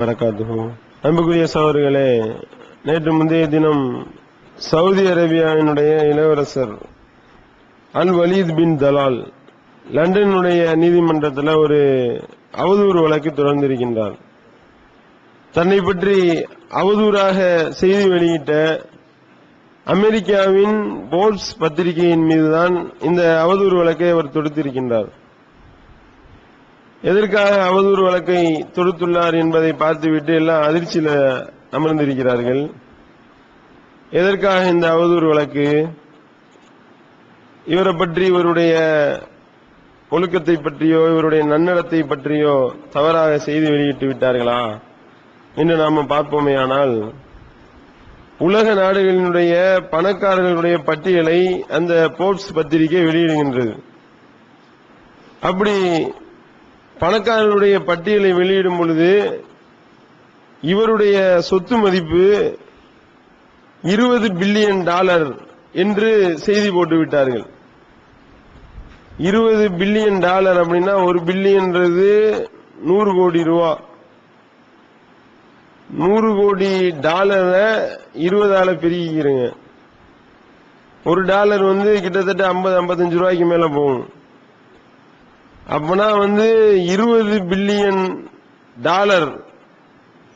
வரகாத்துஹு. அன்புக்குரிய சகோதரர்களே, நேற்று முந்தைய தினம் சவுதி அரேபியாவினுடைய இளவரசர் அல் வலீத் பின் தலால் லண்டனுடைய நீதிமன்றத்தில் ஒரு அவதூறு வழக்கு தொடர்ந்திருக்கின்றார். தன்னை பற்றி அவதூறாக செய்தி வெளியிட்ட அமெரிக்காவின் போர்ப்ஸ் பத்திரிகையின் மீதுதான் இந்த அவதூறு வழக்கை அவர் தொடுத்திருக்கின்றார். எதற்காக அவதூறு வழக்கை தொடுத்துள்ளார் என்பதை பார்த்துவிட்டு எல்லாம் அதிர்ச்சியில் அமர்ந்திருக்கிறார்கள். எதற்காக இந்த அவதூறு வழக்கு? இவரை பற்றி, இவருடைய ஒழுக்கத்தை பற்றியோ இவருடைய நன்னடத்தை பற்றியோ தவறாக செய்தி வெளியிட்டு விட்டார்களா என்று நாம பார்ப்போமே. ஆனால் உலக நாடுகளினுடைய பணக்காரர்களுடைய பட்டியலை அந்த போர்ப்ஸ் பத்திரிகை வெளியிடுகின்றது. அப்படி பணக்காரர்களுடைய பட்டியலை வெளியிடும் பொழுது இவருடைய சொத்து மதிப்பு $20 பில்லியன் என்று செய்தி போட்டுவிட்டார்கள். $20 பில்லியன் அப்படின்னா $1 பில்லியன்றது 100 கோடி ரூபா. 100 கோடி டாலரை 20ஆல பெருகிக்கிறங்க. $1 கிட்டத்தட்ட 50-55 ரூபாய்க்கு மேல போகும். அப்பனா 20 பில்லியன்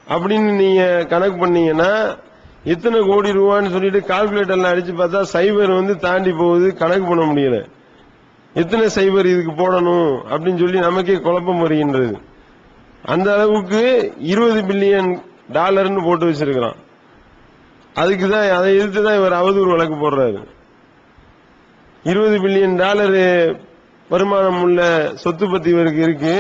அப்படின்னு நீங்க கணக்கு பண்ணீங்கன்னா எத்தனை கோடி ரூபான்னு சொல்லிட்டு கால்குலேட்டர்ல அடிச்சு பார்த்தா சைபர் தாண்டி போகுது, கணக்கு பண்ண முடியல. எத்தனை சைபர் இதுக்கு போடணும் அப்படின்னு சொல்லி நமக்கே குழப்பம் வருகின்றது. அந்த அளவுக்கு 20 பில்லியன் போட்டு வச்சிருக்கிறான். அதுக்குதான், அதை எதிர்த்துதான் இவர் அவதூறு வழக்கு போடுறாரு. 20 பில்லியன் வருமானம் உள்ள சொத்து பத்தி இவருக்கு இருக்கு.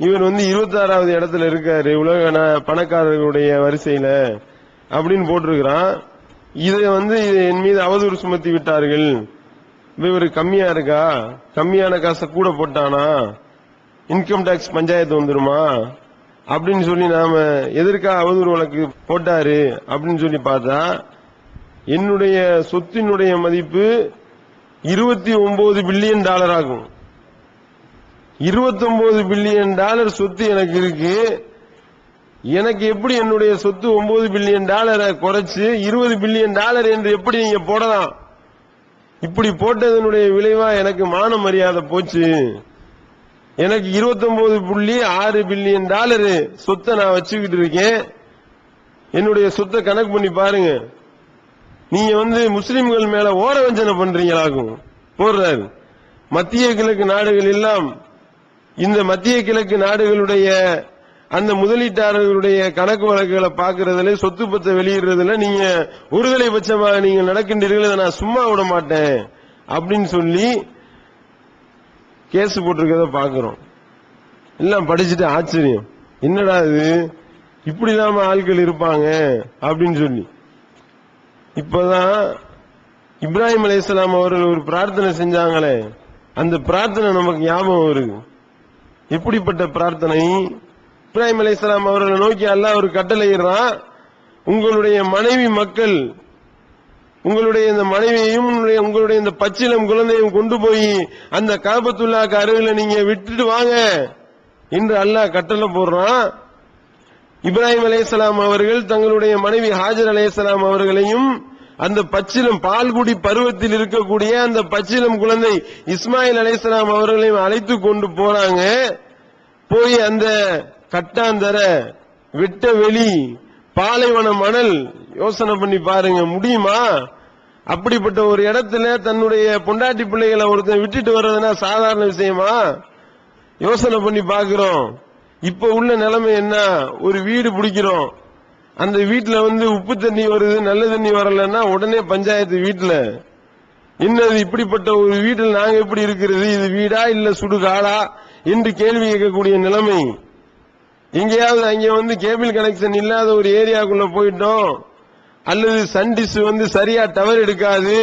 இவர் 26வது இடத்துல இருக்காரு உலக பணக்காரர்களுடைய வரிசையில அப்படின்னு போட்டிருக்கிறான். இதை என் மீது அவதூறு சுமத்தி விட்டார்கள். இவர் கம்மியா இருக்கா, கம்மியான காசை கூட போட்டானா, இன்கம் டாக்ஸ் பஞ்சாயத்து வந்துருமா அப்படின்னு சொல்லி நாம எதற்காக அவதூறு வழக்கு போட்டாரு அப்படின்னு சொல்லி பார்த்தா, என்னுடைய சொத்தினுடைய மதிப்பு $29 பில்லியன் ஆகும். $29 பில்லியன் சொத்து எனக்கு இருக்கு. எனக்கு எப்படி என்னுடைய சொத்து 9 பில்லியன் குறைச்சு $20 பில்லியன் என்று எப்படி நீங்க போடலாம்? இப்படி போட்டதனுடைய விளைவா எனக்கு மான மரியாதை போச்சு. எனக்கு 29.6 பில்லியன் சொத்தை நான் வச்சுக்கிட்டு இருக்கேன். என்னுடைய சொத்தை கணக்கு பண்ணி பாருங்க. நீங்க முஸ்லிம்கள் மேல ஓர வஞ்சனை பண்றீங்களாகும் போடுறாரு. மத்திய கிழக்கு நாடுகள் எல்லாம், இந்த மத்திய கிழக்கு நாடுகளுடைய அந்த முதலீட்டாளர்களுடைய கணக்கு வழக்குகளை பார்க்கறதுல, சொத்து பத்தை வெளியிடுறதுல நீங்க ஒருதலை பட்சமாக நீங்க நடக்கின்றீர்கள், நான் சும்மா விட மாட்டேன் அப்படின்னு சொல்லி கேஸ் போட்டிருக்கத பாக்குறோம். எல்லாம் படிச்சுட்டு ஆச்சரியம், என்னடா இது இப்படி இல்லாம ஆட்கள் இருப்பாங்க அப்படின்னு சொல்லி. இப்பதான் இப்ராஹிம் அலைஹிஸ்ஸலாம் அவர்கள் ஒரு பிரார்த்தனை செஞ்சாங்களே, அந்த பிரார்த்தனை நமக்கு ஞாபகம் வருது. எப்படிப்பட்ட பிரார்த்தனை? இப்ராஹிம் அலைஹிஸ்ஸலாம் அவர்களை நோக்கி அல்லாஹ் ஒரு கட்டளையிடுறான், உங்களுடைய மனைவி மக்கள், உங்களுடைய இந்த மனைவியையும் உங்களுடைய இந்த பச்சிலம் குழந்தையும் கொண்டு போய் அந்த காபத்துல்லாஹ்க்கு அருகில நீங்க விட்டுட்டு வாங்க என்று அல்லாஹ் கட்டளை போடுறான். இப்ராஹிம் அலைஹிஸ்ஸலாம் அவர்கள் தங்களுடைய மனைவி ஹாஜர் அலைஹிஸ்ஸலாம் அவர்களையும் அந்த பச்சிலம் பால்குடி பருவத்தில் இருக்கக்கூடிய அந்த பச்சிலம் குழந்தை இஸ்மாயில் அலைஹிஸ்ஸலாம் அவர்களையும் அழைத்து கொண்டு போறாங்க. போய் அந்த கட்டாந்தர, வெட்ட வெளி, பாலைவன மணல், யோசனை பண்ணி பாருங்க முடியுமா? அப்படிப்பட்ட ஒரு இடத்துல தன்னுடைய பொண்டாட்டி பிள்ளைகளை ஒருத்தன் விட்டுட்டு வர்றதுனா சாதாரண விஷயமா? யோசனை பண்ணி பாக்குறோம். இப்ப உள்ள நிலைமை என்ன? ஒரு வீடு பிடிக்கிறோம், அந்த வீட்டுல உப்பு தண்ணி வருது, நல்ல தண்ணி வரலன்னா உடனே பஞ்சாயத்து வீட்டுல. இன்னது இப்படிப்பட்ட ஒரு வீட்டில் நாங்க எப்படி இருக்கிறது? இது வீடா இல்ல சுடுகாடா என்று கேள்வி கேட்கக்கூடிய நிலைமை. எங்கேயாவது அங்க கேபிள் கனெக்ஷன் இல்லாத ஒரு ஏரியாக்குள்ள போயிட்டோம், அல்லது சன்டிஸ் சரியா டவர் எடுக்காது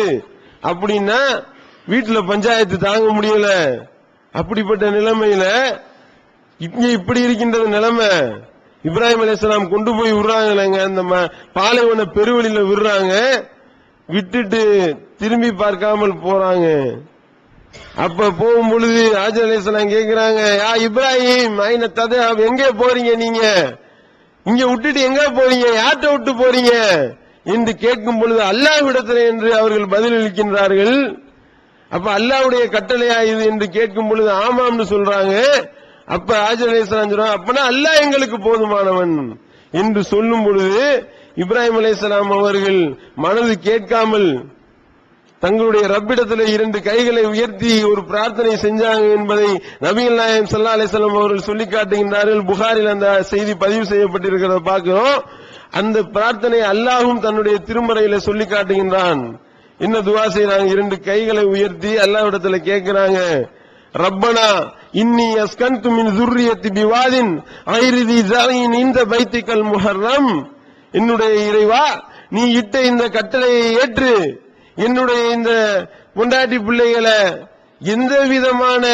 அப்படின்னா வீட்டுல பஞ்சாயத்து தாங்க முடியல. அப்படிப்பட்ட நிலைமையில இங்க இப்படி இருக்கின்றது நிலைமை. இப்ராஹிம் அலைஹிஸ்ஸலாம் கொண்டு போய் விடுறாங்க, அந்த பாலைவன பெருவெளியில விடுறாங்க. விட்டுட்டு திரும்பி பார்க்காமல் போறாங்க. அப்ப போகும் பொழுது ஹாஜர் அலைஹிஸ்ஸலாம் கேக்குறாங்க, யா இப்ராஹிம் ஐன ததஹப், எங்கே போறீங்க நீங்க? இங்க விட்டுட்டு எங்க போறீங்க, யார்கிட்ட விட்டு போறீங்க என்று கேட்கும் பொழுது அல்லாஹ்விடத்தில் என்று அவர்கள் பதிலளிக்கின்றார்கள். அப்ப அல்லாஹ்வுடைய கட்டளையா இது என்று கேட்கும் பொழுது ஆமாம்னு சொல்றாங்க. அப்ப ஹாஜர் அலைஹிஸ்ஸலாம் சொல்றாங்க, அப்பனா அல்லாஹ் எங்களுக்கு போதுமானவன் என்று சொல்லும் பொழுது இப்ராஹிம் அலைஹிஸ்ஸலாம் அவர்கள் மனது கேட்காமல் தங்களுடைய ரப்பிடத்தில் 2 கைகளை உயர்த்தி ஒரு பிரார்த்தனை செஞ்சாங்க என்பதை நபிகள் நாயகம் ஸல்லல்லாஹு அலைஹி வஸல்லம் அவர்கள் சொல்லி காட்டுகின்றார்கள். புகாரில் அந்த செய்தி பதிவு செய்யப்பட்டிருக்கிறத பார்க்கிறோம். அந்த பிரார்த்தனை அல்லாஹ்வும் தன்னுடைய திருமறையில சொல்லி காட்டுகின்றான். என்ன துஆ செய்றாங்க, 2 கைகளை உயர்த்தி அல்லாஹ்விடத்தில் கேட்கிறாங்க, ரப்பனா இன்னி அஸ்கன்து மின் ذُرِّيَّتِي பிவாதின் غَيْرِ ذِي زَرْعٍ عِندَ بَيْتِكَ الْمُحَرَّمِ, என்னுடைய இறைவா நீ இட்ட இந்த கட்டளையை ஏற்று என்னுடைய இந்த பொண்டாட்டி பிள்ளைகளை எந்த விதமான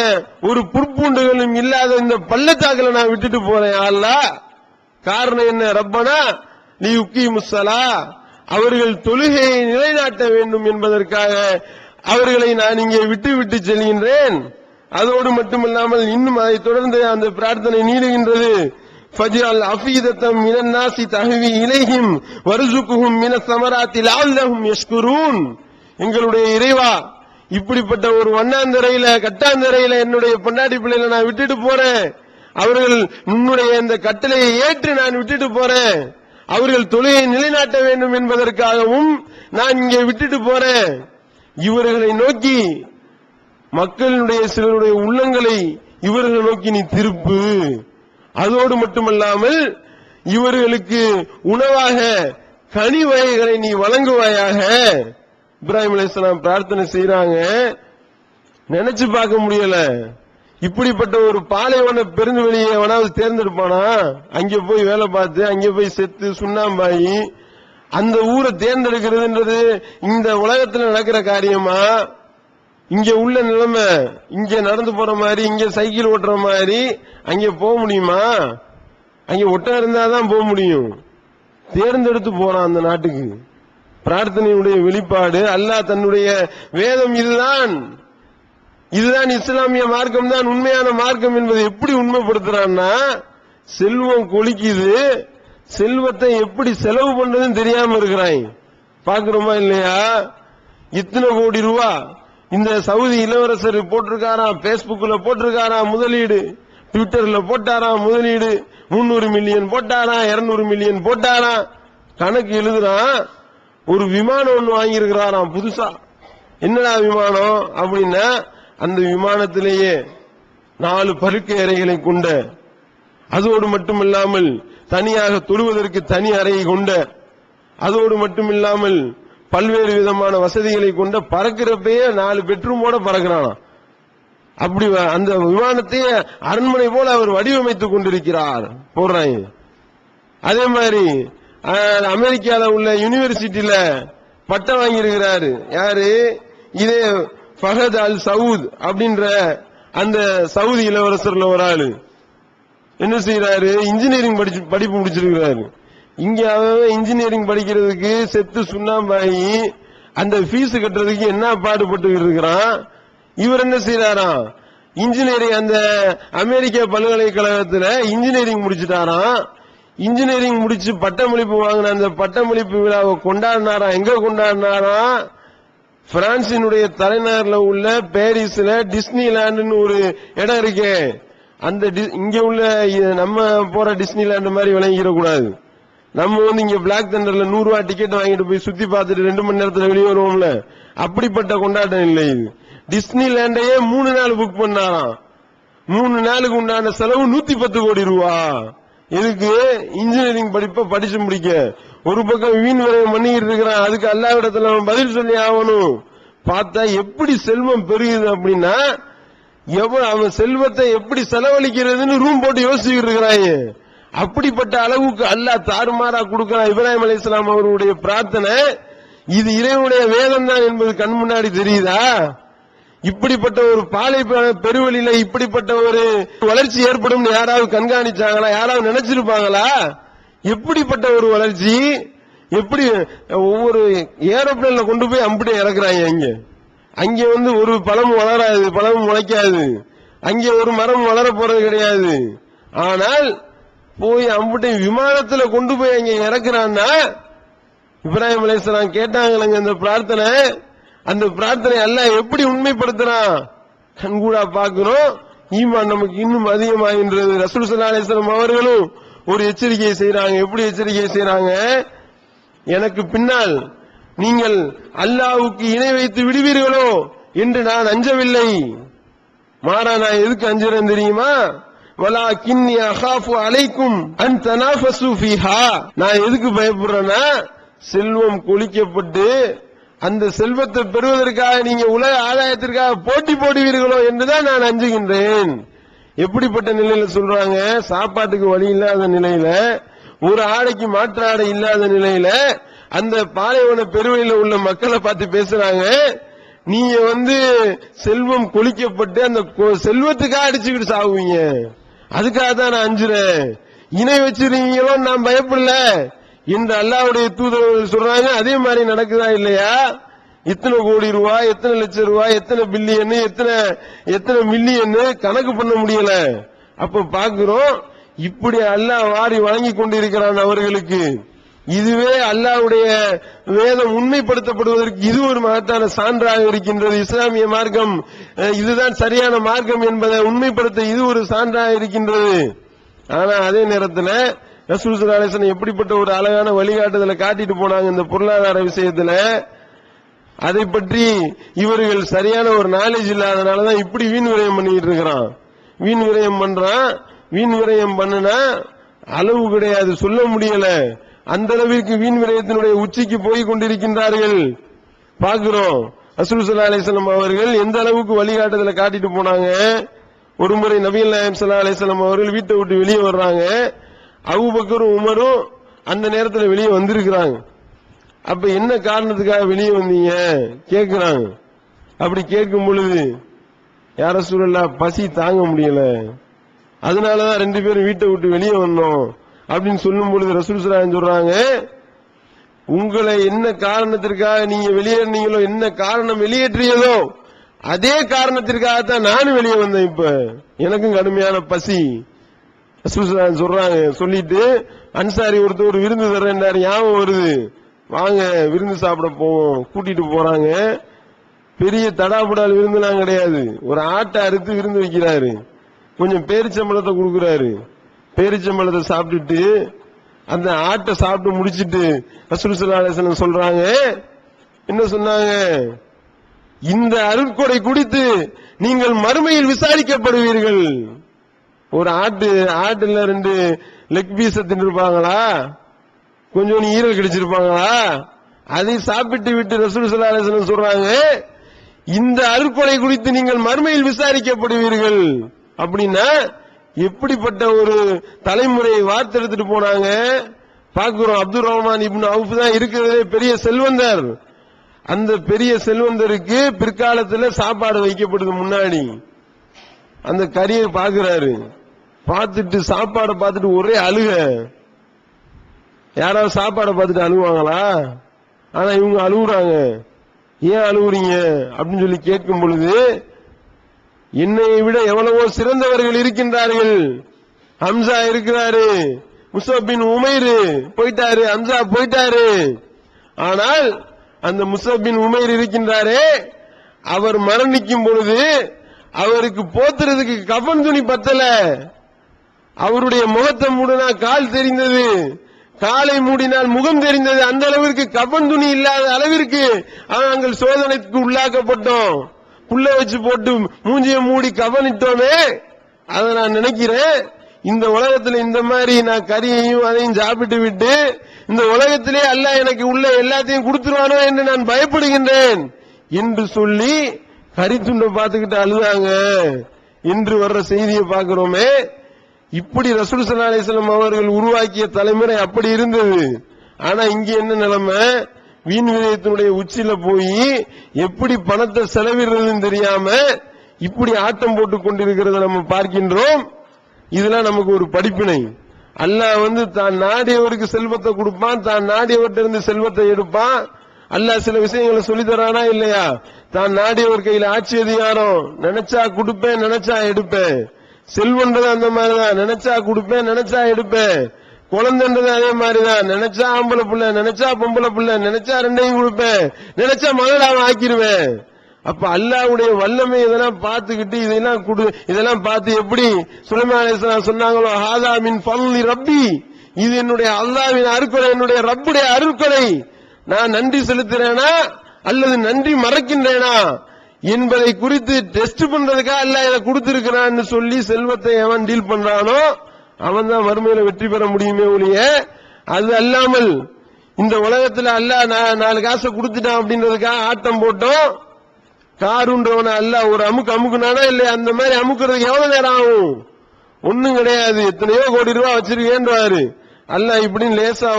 ஒரு புற்பூண்டுகளும் இல்லாத இந்த பள்ளத்தாக்குல நான் விட்டுட்டு போறேன் அல்லாஹ். காரணம் என்ன, ரப்பனா நீ யுக்கீமுஸ்ஸலா, அவர்கள் தொழுகையை நிலைநாட்ட வேண்டும் என்பதற்காக அவர்களை நான் இங்கே விட்டு செல்கின்றேன். அதோடு மட்டுமல்லாமல் இன்னும் அதை தொடர்ந்து அந்த பிரார்த்தனை நீடுகின்றது, ஃபஜ்அல் அஃபீதத்தம் மினன் நாஸி தஹ்வி இலைஹிம் வர்ஸுக்ஹும் மினஸ் ஸமராத்தி லஅல்லஹும் யஷ்குரூன். எங்களுடைய இறைவா இப்படிப்பட்ட ஒரு வண்ணாந்தரையில கட்டாந்தரையில என்னுடைய பொண்டாட்டி பிள்ளைகளை நான் விட்டுட்டு போறேன், அவர்கள் உன்னுடைய இந்த கட்டளையை ஏற்று நான் விட்டுட்டு போறேன், அவர்கள் தொழுகையை நிலைநாட்ட வேண்டும் என்பதற்காகவும் நான் இங்கே விட்டுட்டு போறேன். இவர்களை நோக்கி மக்களுடைய சிலருடைய உள்ளங்களை இவர்களை நோக்கி நீ திருப்பு. அதோடு மட்டுமல்லாமல் இவர்களுக்கு உணவாக கனி வகைகளை நீ வழங்குவாயாக. இப்ராஹிம் அலைஹிஸ்ஸலாம் பிரார்த்தனை செய்றாங்க. நினைச்சு பார்க்க முடியல, இப்படிப்பட்ட ஒரு பாலைவன பெருந்துவெளியை எவனாவது தேர்ந்தெடுப்பானா? அங்கே போய் வேலை பார்த்து அங்கே போய் செத்து சுண்ணாம்பாயி அந்த ஊரை தேர்ந்தெடுக்கிறதுன்றது இந்த உலகத்தில் நடக்கிற காரியமா? இங்க உள்ள நிலைமை இங்க நடந்து போற மாதிரி, இங்க சைக்கிள் ஓட்டுற மாதிரி அங்கே போக முடியுமா? அங்கே ஒட்டம் இருந்தாதான் போக முடியும். தேர்ந்தெடுத்து போறான் அந்த நாட்டுக்கு. பிரார்த்தனையுடைய வெளிப்பாடு அல்லாஹ் தன்னுடைய வேதம் இதுதான் இஸ்லாமிய மார்க்கம் தான் உண்மையான மார்க்கம் என்பதை எப்படி உண்மைப்படுத்துறான்னா, செல்வம் கொளிக்குது, செல்வத்தை எப்படி செலவு பண்றதுன்னு தெரியாம இருக்கிறாங்க. பாக்குறோமா இல்லையா? இத்தனை கோடி ரூபா இந்த சவுதி இளவரசர் போட்டிருக்காராம், பேஸ்புக்ல போட்டிருக்காராம் முதலீடு, ட்விட்டர்ல போட்டாராம் முதலீடு, 300 மில்லியன் போட்டாராம், 200 மில்லியன் போட்டாராம், கணக்கு எழுதுறான். ஒரு விமானம் ஒண்ணு வாங்கியிருக்கிறாராம் புதுசா. என்னடா விமானம் அப்படின்னா, அந்த விமானத்திலேயே 4 படுக்கை அறைகளை கொண்ட, அதோடு மட்டுமில்லாமல் தனியாக தொழுவதற்கு தனி அறையை கொண்ட, அதோடு மட்டுமில்லாமல் பல்வேறு விதமான வசதிகளை கொண்ட, பறக்கிறப்பயே 4 பெட்ரூமோட பறக்கிறானா. அப்படி அந்த விமானத்தையே அரண்மனை போல அவர் வடிவமைத்துக் கொண்டிருக்கிறார் போடுறாங்க. அதே மாதிரி அமெரிக்கால உள்ள யூனிவர்சிட்டியில பட்டம் வாங்கியிருக்கிறாரு. யாரு? இதே ஃபஹத் அல் சவுத் அப்படின்ற அந்த சவுதி இளவரசர்ல ஒரு ஆளு என்ன செய்யறாரு, இன்ஜினியரிங் படிப்பு முடிச்சிருக்கிறாரு. இங்க அவன் இன்ஜினியரிங் படிக்கிறதுக்கு செத்து சுண்ணாம்பாயி அந்த ஃபீஸ் கட்டுறதுக்கு என்ன பாடுபட்டு இருக்கிறான். இவர் என்ன செய்யறாராம், இன்ஜினியரிங் அந்த அமெரிக்க பல்கலைக்கழகத்துல இன்ஜினியரிங் முடிச்சுட்டாராம். இன்ஜினியரிங் முடிச்சு பட்டமளிப்பு வாங்கின அந்த பட்டமளிப்பு விழாவை கொண்டாடினாரா. எங்க கொண்டாடினாரா? பிரான்சினுடைய தலைநகர்ல உள்ள பாரிஸ்ல டிஸ்னிலேண்ட்னு ஒரு இடம் இருக்கே, அந்த இங்க உள்ள நம்ம போற டிஸ்னிலேண்ட் மாதிரி விளங்கிடக்கூடாது. நம்ம இங்க பிளாக் தண்டர்ல 100 ரூபாய் டிக்கெட் வாங்கிட்டு போய் சுத்தி பார்த்துட்டு 2 மணி நேரத்துல வெளியே வருவோம்ல, அப்படிப்பட்ட கொண்டாட்டம் இல்லை இது. டிஸ்னிலேண்டையே 3 நாள் புக் பண்ணாராம். 3 நாளுக்கு உண்டான செலவு 110 கோடி ரூபா. எதுக்கு? இன்ஜினியரிங் படிப்பை படிச்சு முடிக்க. ஒரு பக்கம் வீண் விரயம் பண்ணிக்கிட்டு இருக்கிறான், அதுக்கு அல்லாஹ்விடத்துல அவன் பதில் சொல்லி ஆகணும். பார்த்தா எப்படி செல்வம் பெருகுது அப்படின்னா, அவன் செல்வத்தை எப்படி செலவழிக்கிறதுன்னு ரூம் போட்டு யோசிச்சுட்டு இருக்கிறாங்க. அப்படிப்பட்ட அளவுக்கு அல்லாஹ் தாறுமாறா கொடுக்கிறான். இப்ராஹிம் அலைஹிஸ்ஸலாம் அவருடைய பிரார்த்தனை இது இறைவனுடைய வேதம் தான் என்பது கண் முன்னாடி தெரியுதா? இப்படிப்பட்ட ஒரு பாலை பெருவெளியில இப்படிப்பட்ட ஒரு வளர்ச்சி ஏற்படும் யாராவது கண்காணிச்சாங்களா? யாராவது நினைச்சிருப்பாங்களா? எப்படிப்பட்ட ஒரு வளர்ச்சி! எப்படி ஒவ்வொரு ஏரோப்ளேன்ல கொண்டு போய் அம்பிட்டு இறக்குறாங்க. அங்க ஒரு பழமும் வளராது, பழமும் முளைக்காது, அங்கே ஒரு மரம் வளர போறது கிடையாது. ஆனால் போய் அம்புட்டை விமானத்துல கொண்டு போய் அங்க இறக்குறான்னா, இப்ராஹிம் அலைஹிஸ்ஸலாம் கேட்டாங்க அந்த பிரார்த்தனை, அந்த பிரார்த்தனை அல்லாஹ் எப்படி உண்மைப்படுத்துறான் கண்கூடா பார்க்கிறோம். ஈமான் நமக்கு இன்னும் அதிகமாகின்றது. ரசூல் ஸல்லல்லாஹு அலைஹி வஸல்லம் அவர்களும் ஒரு எச்சரிக்கை செய்றாங்க. எப்படி எச்சரிக்கை செய்றாங்க? எனக்கு பின்னால் நீங்கள் அல்லாஹ்வுக்கு இணை வைத்து விடுவீர்களோ என்று நான் அஞ்சவில்லை. மாறா நான் எதுக்கு அஞ்சுறேன் தெரியுமா? வலாகின்னி அகாஃபு அலைக்கும் அன் தனாஃபஸு ஃபீஹா. நான் எதுக்கு பயப்படுறேன்னா, செல்வம் கொளிக்கப்பட்டு அந்த செல்வத்தை பெறுவதற்காக நீங்க உலக ஆதாயத்திற்காக போட்டி போடுவீர்களோ என்றுதான் நான் அஞ்சுகின்றேன். எப்படிப்பட்ட நிலையில சொல்றாங்க? சாப்பாட்டுக்கு வழி இல்லாத நிலையில, ஒரு ஆடைக்கு மாற்று ஆடை இல்லாத நிலையில, அந்த பாலைவன பெருவெளியில உள்ள மக்களை பார்த்து பேசுறாங்க. நீங்க செல்வம் கொளிக்கப்பட்டு அந்த செல்வத்துக்காக அடிச்சுக்கிட்டு சாகுவீங்க, அதுக்காக தான் நான் அஞ்சுறேன். இணை வச்சிருக்கீங்களோ நான் பயப்படல என்று அல்லாஹ்வுடைய தூதர்கள் சொல்றாங்க. அதே மாதிரி நடக்குதா இல்லையா? எத்தனை கோடி ரூபாய், எத்தனை லட்சம் ரூபாய், எத்தனை பில்லியன், எத்தனை மில்லியன் கணக்கு பண்ண முடியல. அப்ப பாக்குறோம், இப்படி அல்லாஹ் வாரி வழங்கி கொண்டிருக்கிறான் அவர்களுக்கு. இதுவே அல்லாஹ்வுடைய வேதம் உண்மைப்படுத்தப்படுவதற்கு இது ஒரு மகத்தான சான்றாக இருக்கின்றது. இஸ்லாமிய மார்க்கம் இதுதான் சரியான மார்க்கம் என்பதை உண்மைப்படுத்த இது ஒரு சான்றாக இருக்கின்றது. ஆனா அதே நேரத்தில் ரசூல் ஸல்லல்லாஹு அலைஹி வஸல்லம் எப்படிப்பட்ட ஒரு அழகான வழிகாட்டுதலை காட்டிட்டு போனாங்க இந்த பொருளாதார விஷயத்துல. அதை பற்றி இவர்கள் சரியான ஒரு நாலேஜ் இல்லாதனாலதான் இப்படி வீண் விரயம் பண்ணிட்டு இருக்கிறான். வீண் விரயம் பண்றான். வீண் விரயம் பண்ணுனா அளவு கிடையாது, சொல்ல முடியல. அந்த அளவிற்கு வீண் விரயத்தினுடைய உச்சிக்கு போய் கொண்டிருக்கின்றார்கள். பார்க்கிறோம் ரசூல் ஸல்லல்லாஹு அலைஹி வஸல்லம் அவர்கள் எந்த அளவுக்கு வழிகாட்டுதலை காட்டிட்டு போனாங்க. ஒருமுறை நபிகள் நாயகம் ஸல்லல்லாஹு அலைஹி வஸல்லம் அவர்கள் வீட்டை விட்டு வெளியே வர்றாங்க. அபூபக்கரும் உமரும் அந்த நேரத்தில் வெளியே வந்திருக்கிறாங்க. அப்ப என்ன காரணத்துக்காக வெளியே வந்தீங்க கேட்கிறாங்க. அப்படி கேட்கும் பொழுது, யா ரசூலல்லாஹ் பசி தாங்க முடியல, அதனாலதான் 2 பேரும் வீட்டை விட்டு வெளியே வந்தோம் அப்படின்னு சொல்லும் பொழுது ரசூல் ஸல்லல்லாஹு அலைஹி வஸல்லம் சொல்றாங்க, உங்களை என்ன காரணத்திற்காக நீங்க வெளியேறினீங்களோ, என்ன காரணம் வெளியேற்றியதோ அதே காரணத்திற்காகத்தான் நானும் வெளியே வந்தேன். இப்ப எனக்கும் கடுமையான பசி ரசூல் ஸல்லல்லாஹு அலைஹி வஸல்லம் சொல்றாங்க. சொல்லிட்டு அன்சாரி ஒருத்தர் விருந்து தர்றேன்னாரு, ஞாபகம் வருது, வாங்க விருந்து சாப்பிட போவோம். கூட்டிட்டு போறாங்க. பெரிய தடாபுடால் விருந்துலாம் கிடையாது, ஒரு ஆட்டை அறுத்து விருந்து வைக்கிறாரு. கொஞ்சம் பேரிச்சம்பழத்தை கொடுக்கிறாரு. பேரிச்சம்பழத்தை சாப்பிட்டுட்டு அந்த ஆட்டை சாப்பிட்டு முடிச்சிட்டு ரசூல் ஸல்லல்லாஹு அலைஹி வஸல்லம் சொல்றாங்க, என்ன சொன்னாங்க? இந்த அருட்கொடை குடித்து நீங்கள் மறுமையில் விசாரிக்கப்படுவீர்கள். ஒரு ஆட்டுல 2 லெக் பீஸ் தின்னுருப்பாங்களா, கொஞ்சம் ஈரல் கிடைச்சிருப்பாங்களா, அதை சாப்பிட்டு விட்டு ரசூல் ஸல்லல்லாஹு அலைஹி வஸல்லம் சொல்றாங்க, இந்த அருட்கொடை குறித்து நீங்கள் மறுமையில் விசாரிக்கப்படுவீர்கள். அப்படின்னா எப்படிப்பட்ட ஒரு தலைமுறையை வார்த்தெடுத்துட்டு போனாங்க பார்க்கிறோம். அப்துல் ரஹ்மான் இப்னு அவுஃப் தான் இருக்கிறதே பெரிய செல்வந்தர். அந்த பெரிய செல்வந்தருக்கு பிற்காலத்தில் சாப்பாடு வைக்கப்படுது. முன்னாடி அந்த கறியை பார்க்கிறாரு. பார்த்துட்டு சாப்பாடை பார்த்துட்டு ஒரே அழுக. யாராவது சாப்பாடை பார்த்துட்டு அழுவாங்களா? ஆனா இவங்க அழுகுறாங்க. ஏன் அழுகுறீங்க அப்படின்னு சொல்லி கேட்கும் பொழுது, என்னை விட எவ்வளவோ சிறந்தவர்கள் இருக்கின்றார்கள். ஹம்சா இருக்கிறாரு, முஸஅப் பின் உமைர் போயிட்டாரு, ஹம்சா போயிட்டாரு. ஆனால் அந்த முஸஅப் பின் உமைர் இருக்கின்றாரே, அவர் மரணிக்கும் பொழுது அவருக்கு போத்துறதுக்கு கஃன் துணி பத்தல. அவருடைய முகத்தை மூடினா கால் தெரிந்தது, காலை மூடினால் முகம் தெரிந்தது. அந்த அளவிற்கு கஃன் துணி இல்லாத அளவிற்கு நாங்கள் சோதனைக்கு உள்ளாக்கப்பட்டோம். புள்ள வச்சு போட்டு மூஞ்சிய மூடி கவனிட்டோமே. அதை நான் நினைக்கிறேன், இந்த உலகத்தில் இந்த மாதிரி நான் கறியையும் அதையும் சாப்பிட்டு விட்டு இந்த உலகத்திலே அல்லாஹ் எனக்கு உள்ள எல்லாத்தையும் கொடுத்துருவானோ என்று நான் பயப்படுகின்றேன் என்று சொல்லி கரித்துண்டை பார்த்துக்கிட்டு அழுதாங்க என்று வர்ற செய்தியை பார்க்கிறோமே. இப்படி ரசூல் ஸல்லல்லாஹு அலைஹி வஸல்லம் அவர்கள் உருவாக்கிய தலைமுறை அப்படி இருந்தது. ஆனா இங்க என்ன நிலைமை? வீண் விரயத்தினுடைய உச்சியில போய் எப்படி பணத்தை செலவிடுறதுன்னு தெரியாம இப்படி ஆட்டம் போட்டுக் கொண்டிருக்கிறத நம்ம பார்க்கின்றோம். இதெல்லாம் நமக்கு ஒரு படிப்பினை. அல்லாஹ் தான் நாடியவருக்கு செல்வத்தை கொடுப்பான், தான் நாடியவர்கிட்ட இருந்து செல்வத்தை எடுப்பான். அல்லாஹ் சில விஷயங்களை சொல்லி தரானா இல்லையா? தான் நாடியவர் கையில் ஆட்சி அதிகாரம், நினைச்சா கொடுப்பேன், நினைச்சா எடுப்பேன். செல்வன்றது அந்த மாதிரிதான், நினைச்சா கொடுப்பேன், நினைச்சா எடுப்பேன். குழந்தைன்றது அதே மாதிரிதான், நினைச்சா ஆம்பளை புள்ள, நினைச்சா பொம்பளை புள்ள, நினைச்சா ரெண்டையும் கொடுப்பேன், நினைச்சா மகளாவை ஆக்கிடுவேன். அப்ப அல்லாஹ்வுடைய வல்லமை இதெல்லாம் பார்த்துக்கிட்டு இதெல்லாம் பார்த்து எப்படி சுலைமான் அலைஹிஸ்ஸலாம் சொன்னாங்களோ, ஹாதா மின் ஃபضل ரப்பி, இது என்னுடைய அல்லாஹ்வின் அருட்கொடை, என்னுடைய ரப்புடைய அருட்கொடை, நான் நன்றி செலுத்துறேனா அல்லது நன்றி மறக்கின்றேனா என்பதை குறித்து டெஸ்ட் பண்றதுக்காக அல்லாஹ் இதை கொடுத்திருக்கிறான்னு சொல்லி செல்வத்தை எவன் டீல் பண்றானோ அவன் தான் மறுமையில வெற்றி பெற முடியுமே ஒழிய, அது அல்லாமல் இந்த உலகத்துல அல்லாஹ் 4 காசை கொடுத்துட்டான் அப்படின்றதுக்காக ஆட்டம் போட்டோம். காருன்றவன அல்லாஹ் ஒரு அமுக்குனானா இல்லையா, அந்த மாதிரி அமுக்குறதுக்கு எவ்வளவு நேரம் ஆகும்? ஒண்ணும் கிடையாது. எத்தனையோ கோடி ரூபாய் வச்சிருக்கேன்றாரு அல்லாஹ், இப்படின்னு லேசா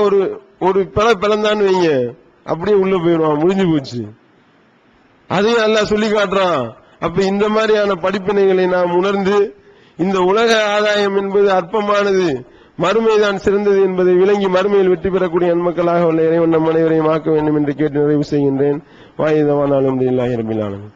ஒரு பிளந்தான்னு வைங்க, அப்படியே உள்ள போயிடுவான், முடிஞ்சு போச்சு. அதையும் அல்லாஹ் சொல்லி காட்டுறான். அப்ப இந்த மாதிரியான படிப்பினைகளை நாம் உணர்ந்து, இந்த உலக ஆதாயம் என்பது அற்பமானது, மறுமைதான் சிறந்தது என்பதை விளங்கி மறுமையில் வெற்றி பெறக்கூடிய நன்மக்களாக உள்ள இறைவன் நம் அனைவரையும் ஆக்க வேண்டும் என்று கேட்டு நிறைவு செய்கின்றேன். வாயிதவான் அல்ஹம்துலில்லாஹி ரப்பில் ஆலமீன்.